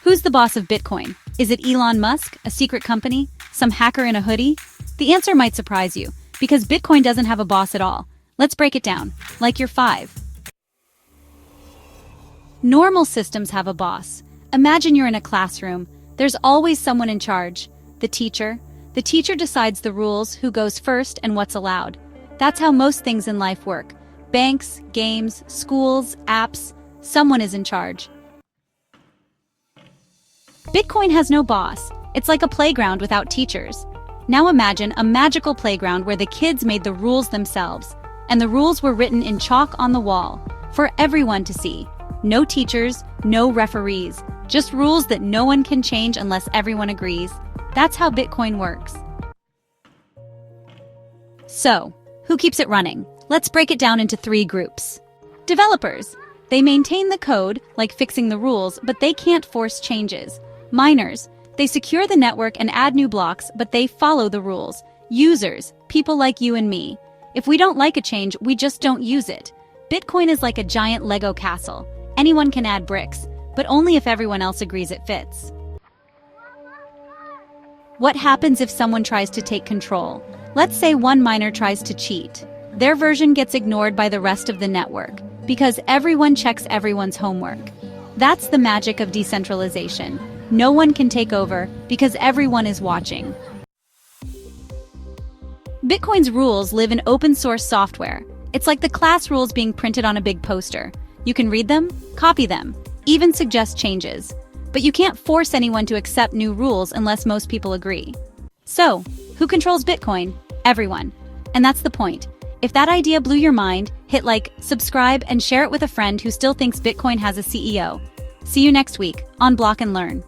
Who's the boss of Bitcoin? Is it Elon Musk, a secret company, some hacker in a hoodie? The answer might surprise you, because Bitcoin doesn't have a boss at all. Let's break it down, like you're 5. Normal systems have a boss. Imagine you're in a classroom. There's always someone in charge. The teacher. The teacher decides the rules, who goes first, and what's allowed. That's how most things in life work. Banks, games, schools, apps. Someone is in charge. Bitcoin has no boss. It's like a playground without teachers. Now imagine a magical playground where the kids made the rules themselves, and the rules were written in chalk on the wall, for everyone to see. No teachers, no referees, just rules that no one can change unless everyone agrees. That's how Bitcoin works. So, who keeps it running? Let's break it down into 3 groups. Developers. They maintain the code, like fixing the rules, but they can't force changes. Miners. They secure the network and add new blocks, but they follow the rules. Users. People like you and me. If we don't like a change, we just don't use it. Bitcoin is like a giant Lego castle. Anyone can add bricks, but only if everyone else agrees it fits. What happens if someone tries to take control? Let's say one miner tries to cheat. Their version gets ignored by the rest of the network, because everyone checks everyone's homework. That's the magic of decentralization. No one can take over, because everyone is watching. Bitcoin's rules live in open-source software. It's like the class rules being printed on a big poster. You can read them, copy them, even suggest changes. But you can't force anyone to accept new rules unless most people agree. So, who controls Bitcoin? Everyone. And that's the point. If that idea blew your mind, hit like, subscribe, and share it with a friend who still thinks Bitcoin has a CEO. See you next week on Block and Learn.